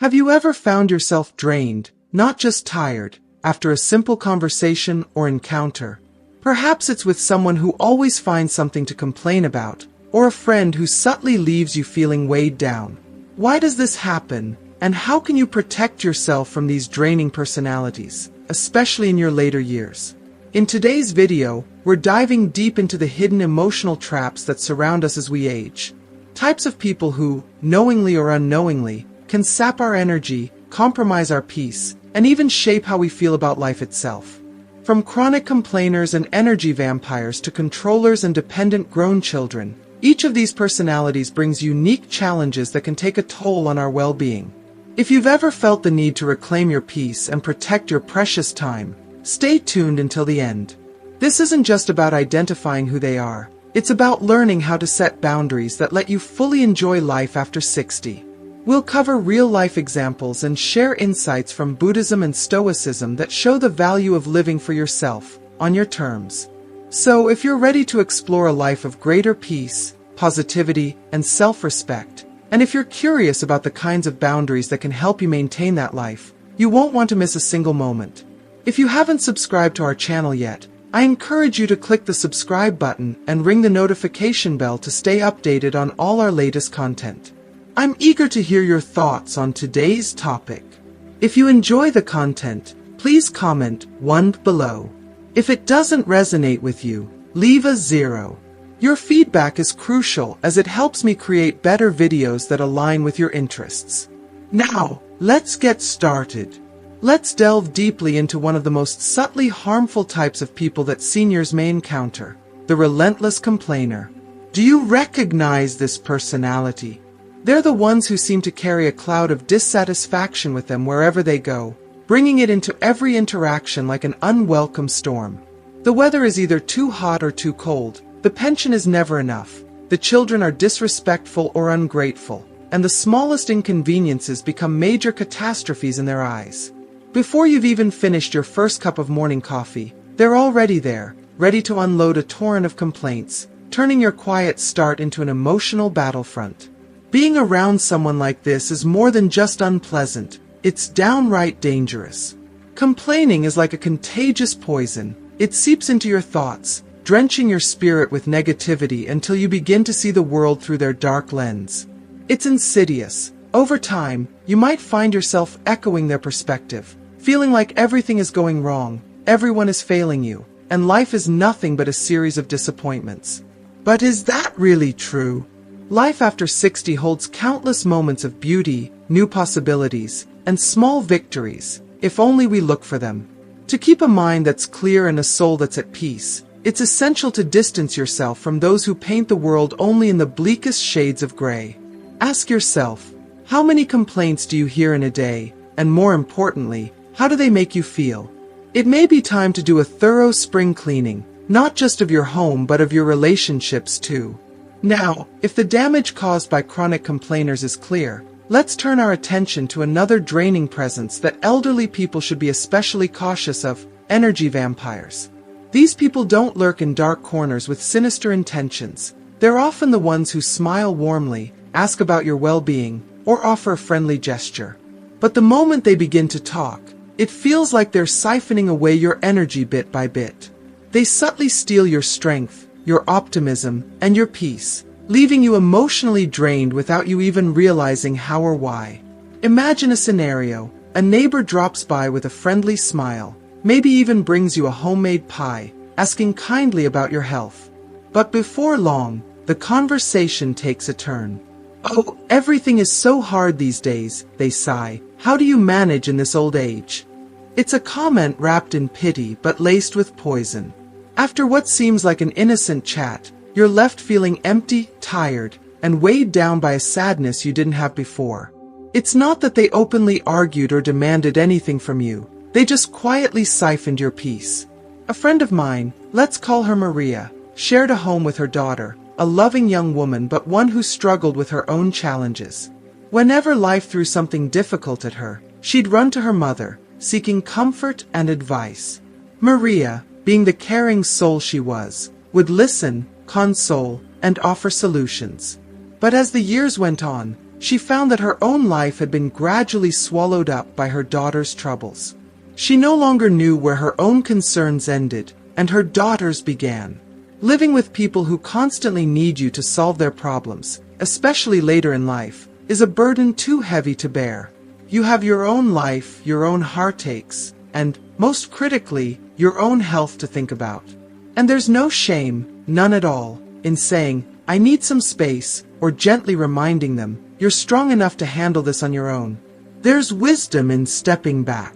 Have you ever found yourself drained, not just tired, after a simple conversation or encounter? Perhaps it's with someone who always finds something to complain about, or a friend who subtly leaves you feeling weighed down. Why does this happen, and how can you protect yourself from these draining personalities, especially in your later years? In today's video, we're diving deep into the hidden emotional traps that surround us as we age. Types of people who, knowingly or unknowingly, can sap our energy, compromise our peace, and even shape how we feel about life itself. From chronic complainers and energy vampires to controllers and dependent grown children, each of these personalities brings unique challenges that can take a toll on our well-being. If you've ever felt the need to reclaim your peace and protect your precious time, stay tuned until the end. This isn't just about identifying who they are. It's about learning how to set boundaries that let you fully enjoy life after 60. We'll cover real-life examples and share insights from Buddhism and Stoicism that show the value of living for yourself, on your terms. So, if you're ready to explore a life of greater peace, positivity, and self-respect, and if you're curious about the kinds of boundaries that can help you maintain that life, you won't want to miss a single moment. If you haven't subscribed to our channel yet, I encourage you to click the subscribe button and ring the notification bell to stay updated on all our latest content. I'm eager to hear your thoughts on today's topic. If you enjoy the content, please comment 1 below. If it doesn't resonate with you, leave a 0. Your feedback is crucial as it helps me create better videos that align with your interests. Now, let's get started. Let's delve deeply into one of the most subtly harmful types of people that seniors may encounter, the relentless complainer. Do you recognize this personality? They're the ones who seem to carry a cloud of dissatisfaction with them wherever they go, bringing it into every interaction like an unwelcome storm. The weather is either too hot or too cold, the pension is never enough, the children are disrespectful or ungrateful, and the smallest inconveniences become major catastrophes in their eyes. Before you've even finished your first cup of morning coffee, they're already there, ready to unload a torrent of complaints, turning your quiet start into an emotional battlefront. Being around someone like this is more than just unpleasant, it's downright dangerous. Complaining is like a contagious poison. It seeps into your thoughts, drenching your spirit with negativity until you begin to see the world through their dark lens. It's insidious. Over time, you might find yourself echoing their perspective, feeling like everything is going wrong, everyone is failing you, and life is nothing but a series of disappointments. But is that really true? Life after 60 holds countless moments of beauty, new possibilities, and small victories, if only we look for them. To keep a mind that's clear and a soul that's at peace, it's essential to distance yourself from those who paint the world only in the bleakest shades of gray. Ask yourself, how many complaints do you hear in a day, and more importantly, how do they make you feel? It may be time to do a thorough spring cleaning, not just of your home but of your relationships too. Now, if the damage caused by chronic complainers is clear, let's turn our attention to another draining presence that elderly people should be especially cautious of: energy vampires. These people don't lurk in dark corners with sinister intentions. They're often the ones who smile warmly, ask about your well-being, or offer a friendly gesture. But the moment they begin to talk, it feels like they're siphoning away your energy bit by bit. They subtly steal your strength, your optimism, and your peace, leaving you emotionally drained without you even realizing how or why. Imagine a scenario: a neighbor drops by with a friendly smile, maybe even brings you a homemade pie, asking kindly about your health. But before long, the conversation takes a turn. "Oh, everything is so hard these days," they sigh. "How do you manage in this old age?" It's a comment wrapped in pity but laced with poison. After what seems like an innocent chat, you're left feeling empty, tired, and weighed down by a sadness you didn't have before. It's not that they openly argued or demanded anything from you, they just quietly siphoned your peace. A friend of mine, let's call her Maria, shared a home with her daughter, a loving young woman but one who struggled with her own challenges. Whenever life threw something difficult at her, she'd run to her mother, seeking comfort and advice. Maria, being the caring soul she was, would listen, console, and offer solutions. But as the years went on, she found that her own life had been gradually swallowed up by her daughter's troubles. She no longer knew where her own concerns ended and her daughter's began. Living with people who constantly need you to solve their problems, especially later in life, is a burden too heavy to bear. You have your own life, your own heartaches, and, most critically, your own health to think about. And there's no shame, none at all, in saying, "I need some space," or gently reminding them, "You're strong enough to handle this on your own." There's wisdom in stepping back.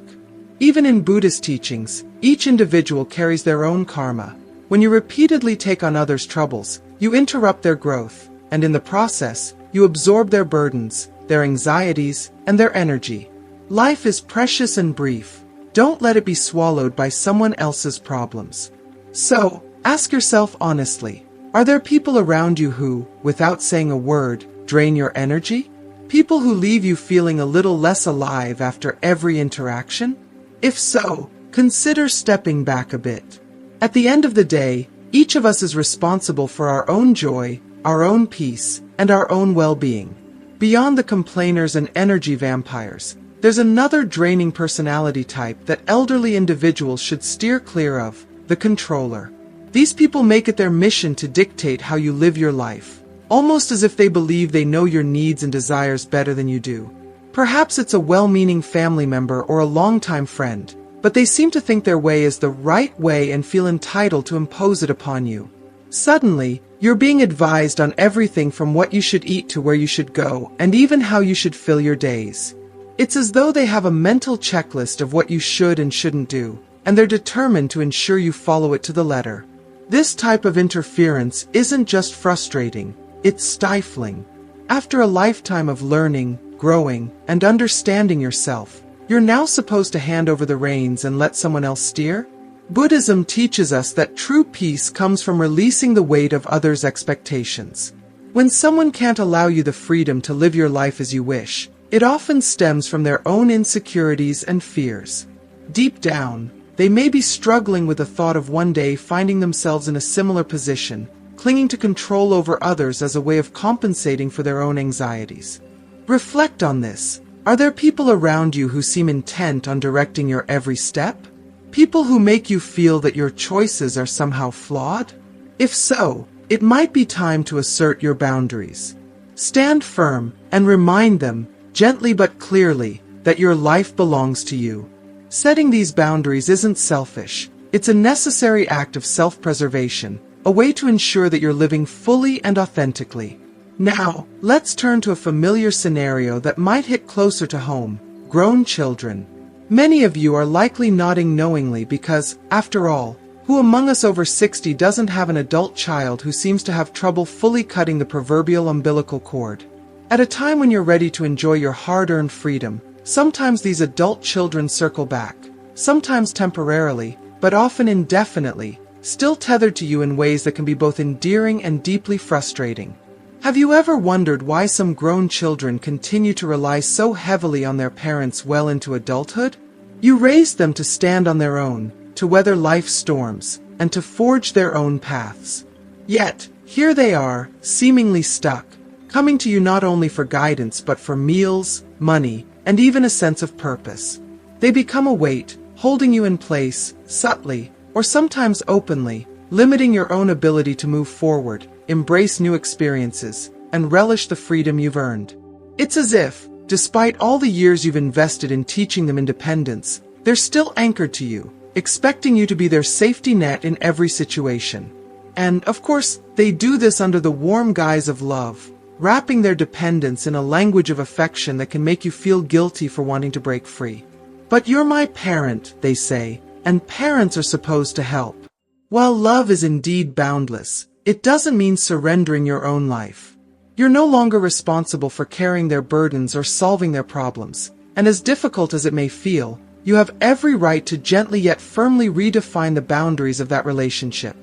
Even in Buddhist teachings, each individual carries their own karma. When you repeatedly take on others' troubles, you interrupt their growth, and in the process, you absorb their burdens, their anxieties, and their energy. Life is precious and brief. Don't let it be swallowed by someone else's problems. So, ask yourself honestly, are there people around you who, without saying a word, drain your energy? People who leave you feeling a little less alive after every interaction? If so, consider stepping back a bit. At the end of the day, each of us is responsible for our own joy, our own peace, and our own well-being. Beyond the complainers and energy vampires, there's another draining personality type that elderly individuals should steer clear of: the controller. These people make it their mission to dictate how you live your life, almost as if they believe they know your needs and desires better than you do. Perhaps it's a well-meaning family member or a longtime friend, but they seem to think their way is the right way and feel entitled to impose it upon you. Suddenly, you're being advised on everything from what you should eat to where you should go, and even how you should fill your days. It's as though they have a mental checklist of what you should and shouldn't do, and they're determined to ensure you follow it to the letter. This type of interference isn't just frustrating, it's stifling. After a lifetime of learning, growing, and understanding yourself, you're now supposed to hand over the reins and let someone else steer? Buddhism teaches us that true peace comes from releasing the weight of others' expectations. When someone can't allow you the freedom to live your life as you wish, it often stems from their own insecurities and fears. Deep down, they may be struggling with the thought of one day finding themselves in a similar position, clinging to control over others as a way of compensating for their own anxieties. Reflect on this. Are there people around you who seem intent on directing your every step? People who make you feel that your choices are somehow flawed? If so, it might be time to assert your boundaries. Stand firm and remind them, gently but clearly, that your life belongs to you. Setting these boundaries isn't selfish. It's a necessary act of self-preservation, a way to ensure that you're living fully and authentically. Now, let's turn to a familiar scenario that might hit closer to home: grown children. Many of you are likely nodding knowingly because, after all, who among us over 60 doesn't have an adult child who seems to have trouble fully cutting the proverbial umbilical cord? At a time when you're ready to enjoy your hard-earned freedom, sometimes these adult children circle back, sometimes temporarily, but often indefinitely, still tethered to you in ways that can be both endearing and deeply frustrating. Have you ever wondered why some grown children continue to rely so heavily on their parents well into adulthood? You raised them to stand on their own, to weather life's storms, and to forge their own paths. Yet, here they are, seemingly stuck, coming to you not only for guidance but for meals, money, and even a sense of purpose. They become a weight, holding you in place, subtly, or sometimes openly, limiting your own ability to move forward, embrace new experiences, and relish the freedom you've earned. It's as if, despite all the years you've invested in teaching them independence, they're still anchored to you, expecting you to be their safety net in every situation. And, of course, they do this under the warm guise of love, wrapping their dependence in a language of affection that can make you feel guilty for wanting to break free. But you're my parent, they say, and parents are supposed to help. While love is indeed boundless, it doesn't mean surrendering your own life. You're no longer responsible for carrying their burdens or solving their problems, and as difficult as it may feel, you have every right to gently yet firmly redefine the boundaries of that relationship.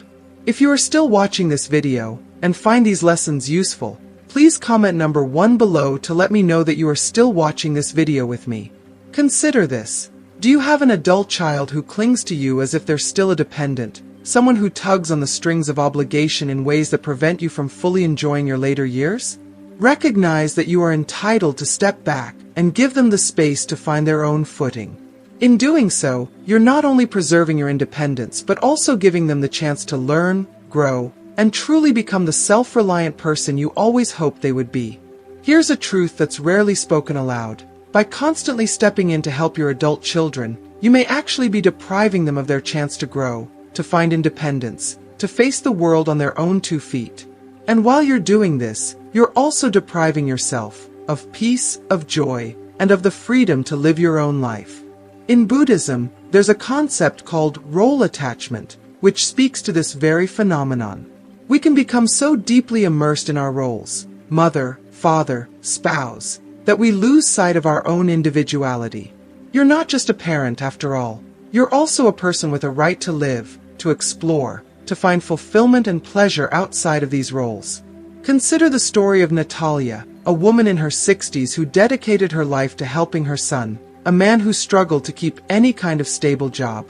If you are still watching this video, and find these lessons useful, please comment number 1 below to let me know that you are still watching this video with me. Consider this. Do you have an adult child who clings to you as if they're still a dependent? Someone who tugs on the strings of obligation in ways that prevent you from fully enjoying your later years? Recognize that you are entitled to step back and give them the space to find their own footing. In doing so, you're not only preserving your independence, but also giving them the chance to learn, grow, and truly become the self-reliant person you always hoped they would be. Here's a truth that's rarely spoken aloud. By constantly stepping in to help your adult children, you may actually be depriving them of their chance to grow, to find independence, to face the world on their own 2 feet. And while you're doing this, you're also depriving yourself of peace, of joy, and of the freedom to live your own life. In Buddhism, there's a concept called role attachment, which speaks to this very phenomenon. We can become so deeply immersed in our roles, mother, father, spouse, that we lose sight of our own individuality. You're not just a parent, after all. You're also a person with a right to live, to explore, to find fulfillment and pleasure outside of these roles. Consider the story of Natalia, a woman in her 60s who dedicated her life to helping her son, a man who struggled to keep any kind of stable job.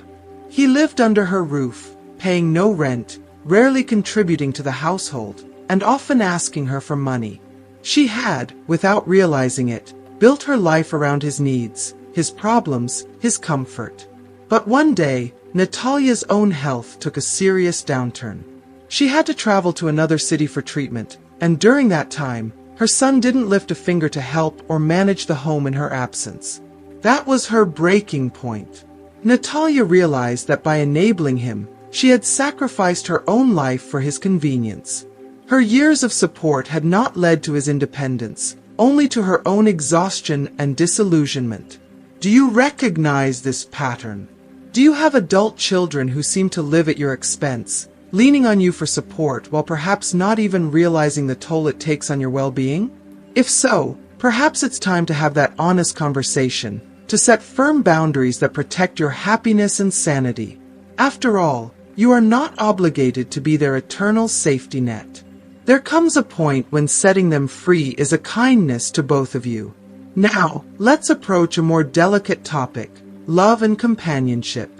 He lived under her roof, paying no rent, rarely contributing to the household, and often asking her for money. She had, without realizing it, built her life around his needs, his problems, his comfort. But one day, Natalia's own health took a serious downturn. She had to travel to another city for treatment, and during that time, her son didn't lift a finger to help or manage the home in her absence. That was her breaking point. Natalia realized that by enabling him, she had sacrificed her own life for his convenience. Her years of support had not led to his independence, only to her own exhaustion and disillusionment. Do you recognize this pattern? Do you have adult children who seem to live at your expense, leaning on you for support while perhaps not even realizing the toll it takes on your well-being? If so, perhaps it's time to have that honest conversation, to set firm boundaries that protect your happiness and sanity. After all, you are not obligated to be their eternal safety net. There comes a point when setting them free is a kindness to both of you. Now, let's approach a more delicate topic, love and companionship.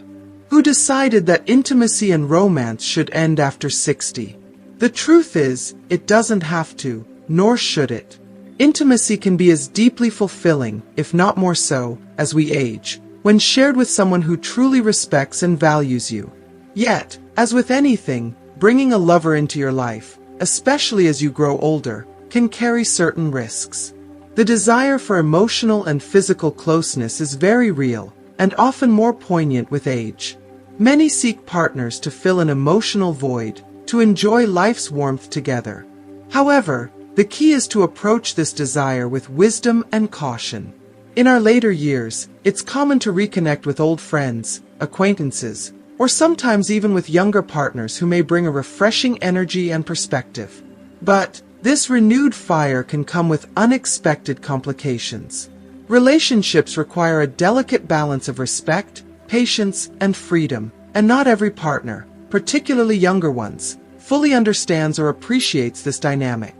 Who decided that intimacy and romance should end after 60? The truth is, it doesn't have to, nor should it. Intimacy can be as deeply fulfilling, if not more so, as we age, when shared with someone who truly respects and values you. Yet, as with anything, bringing a lover into your life, especially as you grow older, can carry certain risks. The desire for emotional and physical closeness is very real, and often more poignant with age. Many seek partners to fill an emotional void, to enjoy life's warmth together. However, the key is to approach this desire with wisdom and caution. In our later years, it's common to reconnect with old friends, acquaintances, or sometimes even with younger partners who may bring a refreshing energy and perspective. But this renewed fire can come with unexpected complications. Relationships require a delicate balance of respect, patience, and freedom, and not every partner, particularly younger ones, fully understands or appreciates this dynamic.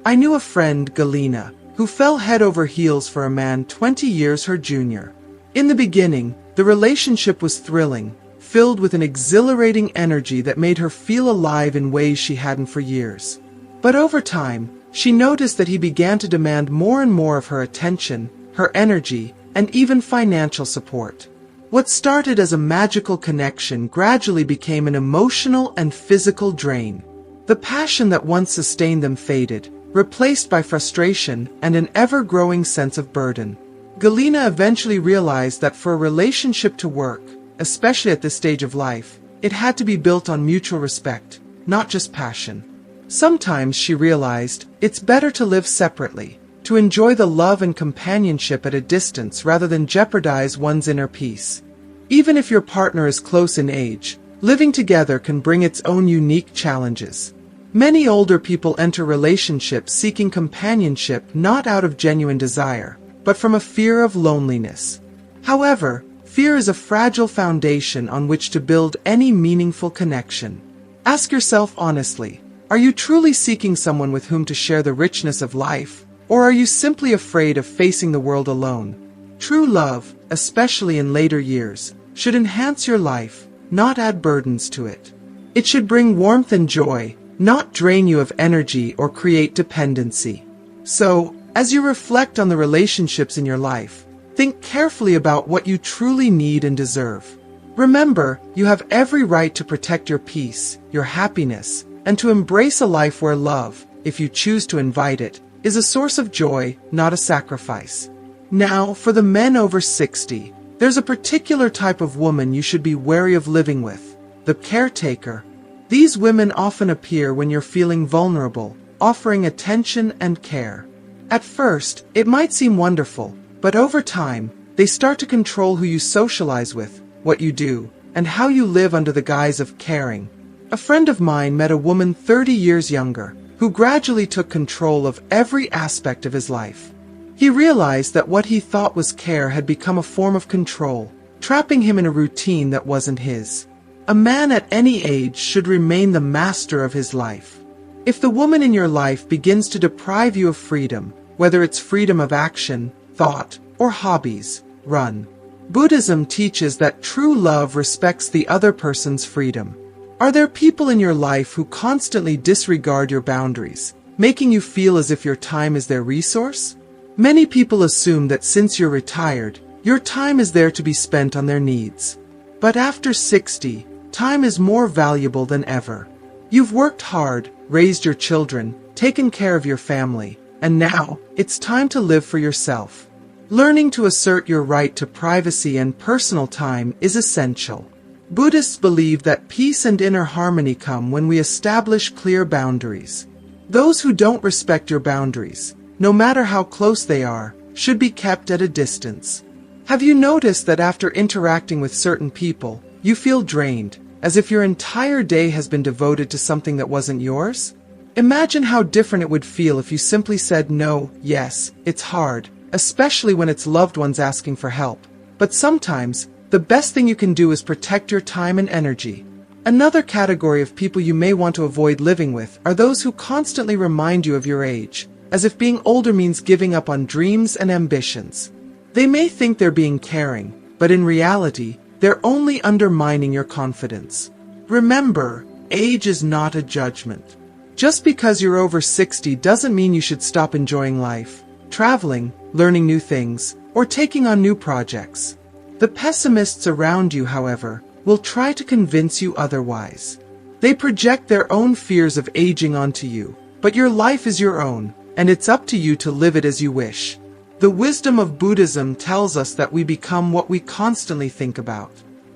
I knew a friend, Galina, who fell head over heels for a man 20 years her junior. In the beginning, the relationship was thrilling, filled with an exhilarating energy that made her feel alive in ways she hadn't for years. But over time, she noticed that he began to demand more and more of her attention, her energy, and even financial support. What started as a magical connection gradually became an emotional and physical drain. The passion that once sustained them faded, replaced by frustration and an ever-growing sense of burden. Galina eventually realized that for a relationship to work, especially at this stage of life, it had to be built on mutual respect, not just passion. Sometimes, she realized, it's better to live separately, to enjoy the love and companionship at a distance rather than jeopardize one's inner peace. Even if your partner is close in age, living together can bring its own unique challenges. Many older people enter relationships seeking companionship not out of genuine desire, but from a fear of loneliness. However, fear is a fragile foundation on which to build any meaningful connection. Ask yourself honestly, are you truly seeking someone with whom to share the richness of life, or are you simply afraid of facing the world alone? True love, especially in later years, should enhance your life, not add burdens to it. It should bring warmth and joy, not drain you of energy or create dependency. So, as you reflect on the relationships in your life, think carefully about what you truly need and deserve. Remember, you have every right to protect your peace, your happiness, and to embrace a life where love, if you choose to invite it, is a source of joy, not a sacrifice. Now, for the men over 60, there's a particular type of woman you should be wary of living with: the caretaker. These women often appear when you're feeling vulnerable, offering attention and care. At first, it might seem wonderful, but over time, they start to control who you socialize with, what you do, and how you live under the guise of caring. A friend of mine met a woman 30 years younger, who gradually took control of every aspect of his life. He realized that what he thought was care had become a form of control, trapping him in a routine that wasn't his. A man at any age should remain the master of his life. If the woman in your life begins to deprive you of freedom, whether it's freedom of action, thought, or hobbies, run. Buddhism teaches that true love respects the other person's freedom. Are there people in your life who constantly disregard your boundaries, making you feel as if your time is their resource? Many people assume that since you're retired, your time is there to be spent on their needs. But after 60, time is more valuable than ever. You've worked hard, raised your children, taken care of your family, and now, it's time to live for yourself. Learning to assert your right to privacy and personal time is essential. Buddhists believe that peace and inner harmony come when we establish clear boundaries. Those who don't respect your boundaries, no matter how close they are, should be kept at a distance. Have you noticed that after interacting with certain people, you feel drained, as if your entire day has been devoted to something that wasn't yours? Imagine how different it would feel if you simply said no. Yes, it's hard, especially when it's loved ones asking for help. But sometimes, the best thing you can do is protect your time and energy. Another category of people you may want to avoid living with are those who constantly remind you of your age, as if being older means giving up on dreams and ambitions. They may think they're being caring, but in reality, they're only undermining your confidence. Remember, age is not a judgment. Just because you're over 60 doesn't mean you should stop enjoying life, traveling, learning new things, or taking on new projects. The pessimists around you, however, will try to convince you otherwise. They project their own fears of aging onto you, but your life is your own, and it's up to you to live it as you wish. The wisdom of Buddhism tells us that we become what we constantly think about.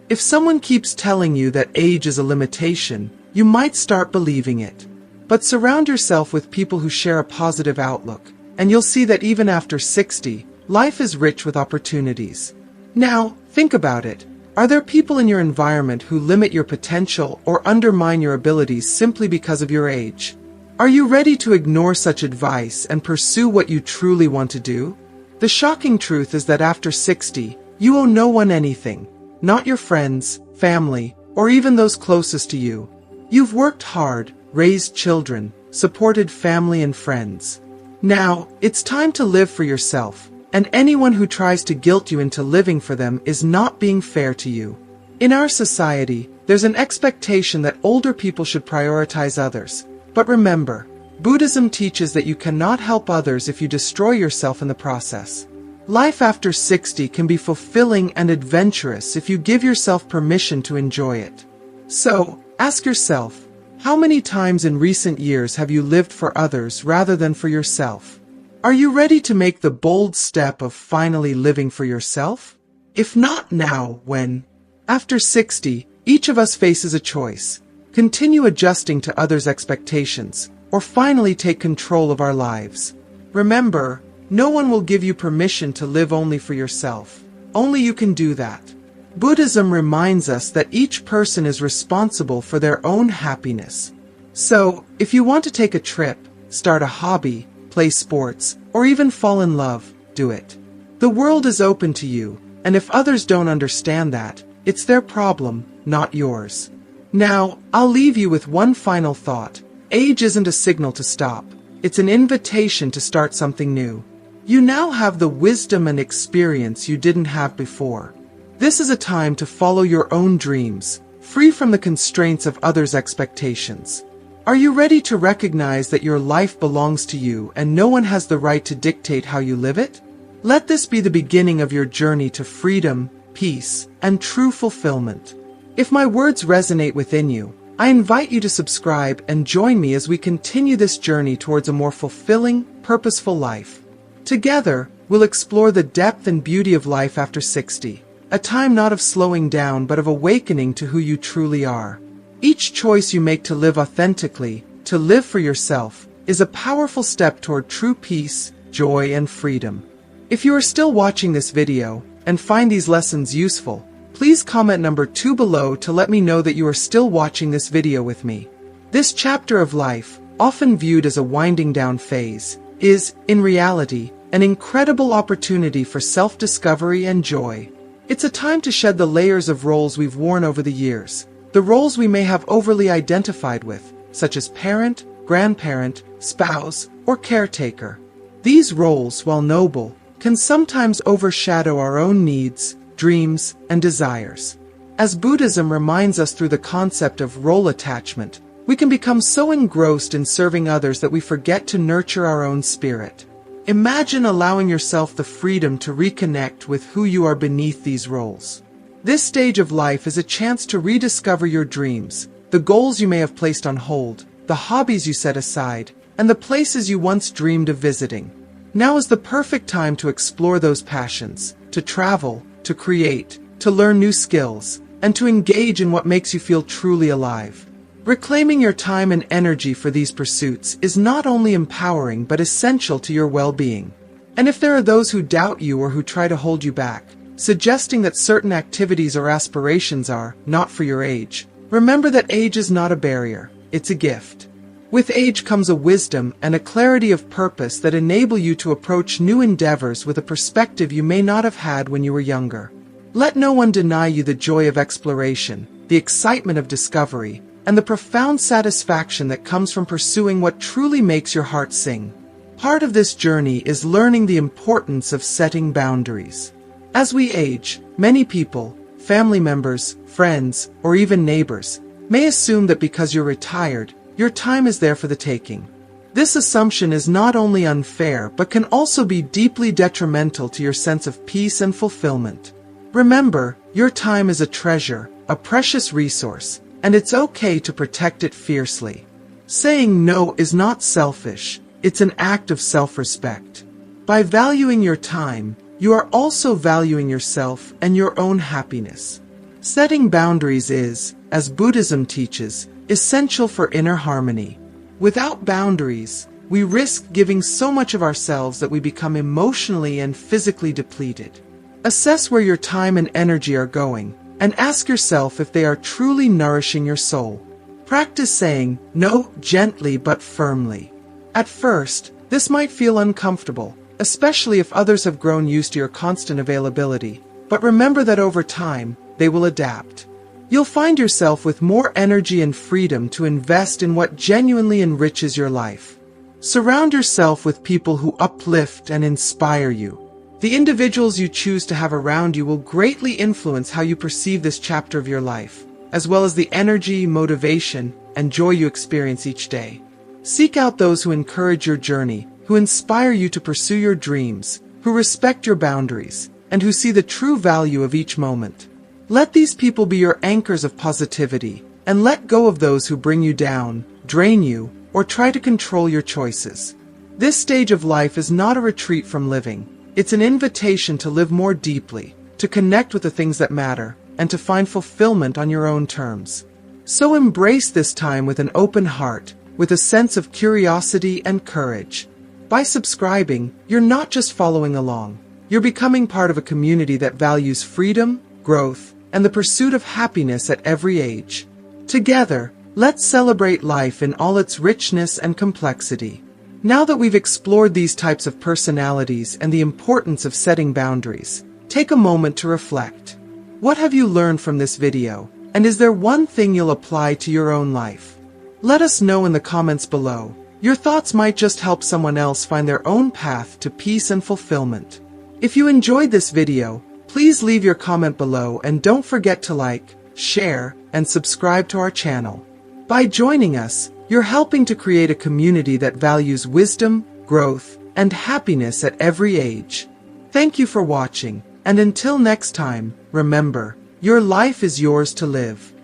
If someone keeps telling you that age is a limitation, you might start believing it. But surround yourself with people who share a positive outlook, and you'll see that even after 60, life is rich with opportunities. Now, think about it. Are there people in your environment who limit your potential or undermine your abilities simply because of your age? Are you ready to ignore such advice and pursue what you truly want to do? The shocking truth is that after 60, you owe no one anything. Not your friends, family, or even those closest to you. You've worked hard, raised children, supported family and friends. Now, it's time to live for yourself, and anyone who tries to guilt you into living for them is not being fair to you. In our society, there's an expectation that older people should prioritize others. But remember, Buddhism teaches that you cannot help others if you destroy yourself in the process. Life after 60 can be fulfilling and adventurous if you give yourself permission to enjoy it. So, ask yourself, how many times in recent years have you lived for others rather than for yourself? Are you ready to make the bold step of finally living for yourself? If not now, when? After 60, each of us faces a choice. Continue adjusting to others' expectations, or finally take control of our lives. Remember, no one will give you permission to live only for yourself. Only you can do that. Buddhism reminds us that each person is responsible for their own happiness. So, if you want to take a trip, start a hobby, play sports, or even fall in love, do it. The world is open to you, and if others don't understand that, it's their problem, not yours. Now, I'll leave you with one final thought. Age isn't a signal to stop. It's an invitation to start something new. You now have the wisdom and experience you didn't have before. This is a time to follow your own dreams, free from the constraints of others' expectations. Are you ready to recognize that your life belongs to you and no one has the right to dictate how you live it? Let this be the beginning of your journey to freedom, peace, and true fulfillment. If my words resonate within you, I invite you to subscribe and join me as we continue this journey towards a more fulfilling, purposeful life. Together, we'll explore the depth and beauty of life after 60, a time not of slowing down but of awakening to who you truly are. Each choice you make to live authentically, to live for yourself, is a powerful step toward true peace, joy, and freedom. If you are still watching this video and find these lessons useful, please comment number 2 below to let me know that you are still watching this video with me. This chapter of life, often viewed as a winding down phase, is, in reality, an incredible opportunity for self-discovery and joy. It's a time to shed the layers of roles we've worn over the years, the roles we may have overly identified with, such as parent, grandparent, spouse, or caretaker. These roles, while noble, can sometimes overshadow our own needs, dreams, and desires. As Buddhism reminds us through the concept of role attachment, we can become so engrossed in serving others that we forget to nurture our own spirit. Imagine allowing yourself the freedom to reconnect with who you are beneath these roles. This stage of life is a chance to rediscover your dreams, the goals you may have placed on hold, the hobbies you set aside, and the places you once dreamed of visiting. Now is the perfect time to explore those passions, to travel, to create, to learn new skills, and to engage in what makes you feel truly alive. Reclaiming your time and energy for these pursuits is not only empowering but essential to your well-being. And if there are those who doubt you or who try to hold you back, suggesting that certain activities or aspirations are not for your age, remember that age is not a barrier, it's a gift. With age comes a wisdom and a clarity of purpose that enable you to approach new endeavors with a perspective you may not have had when you were younger. Let no one deny you the joy of exploration, the excitement of discovery, and the profound satisfaction that comes from pursuing what truly makes your heart sing. Part of this journey is learning the importance of setting boundaries. As we age, many people, family members, friends, or even neighbors, may assume that because you're retired, your time is there for the taking. This assumption is not only unfair but can also be deeply detrimental to your sense of peace and fulfillment. Remember, your time is a treasure, a precious resource, and it's okay to protect it fiercely. Saying no is not selfish, it's an act of self-respect. By valuing your time, you are also valuing yourself and your own happiness. Setting boundaries is, as Buddhism teaches, essential for inner harmony. Without boundaries, we risk giving so much of ourselves that we become emotionally and physically depleted. Assess where your time and energy are going, and ask yourself if they are truly nourishing your soul. Practice saying no gently but firmly. At first, this might feel uncomfortable, especially if others have grown used to your constant availability, but remember that over time, they will adapt. You'll find yourself with more energy and freedom to invest in what genuinely enriches your life. Surround yourself with people who uplift and inspire you. The individuals you choose to have around you will greatly influence how you perceive this chapter of your life, as well as the energy, motivation, and joy you experience each day. Seek out those who encourage your journey, who inspire you to pursue your dreams, who respect your boundaries, and who see the true value of each moment. Let these people be your anchors of positivity, and let go of those who bring you down, drain you, or try to control your choices. This stage of life is not a retreat from living. It's an invitation to live more deeply, to connect with the things that matter, and to find fulfillment on your own terms. So embrace this time with an open heart, with a sense of curiosity and courage. By subscribing, you're not just following along. You're becoming part of a community that values freedom, growth, and the pursuit of happiness at every age. Together, let's celebrate life in all its richness and complexity. Now that we've explored these types of personalities and the importance of setting boundaries, take a moment to reflect. What have you learned from this video, and is there one thing you'll apply to your own life? Let us know in the comments below. Your thoughts might just help someone else find their own path to peace and fulfillment. If you enjoyed this video, please leave your comment below and don't forget to like, share, and subscribe to our channel. By joining us, You're helping to create a community that values wisdom, growth, and happiness at every age. Thank you for watching, and until next time, remember, your life is yours to live.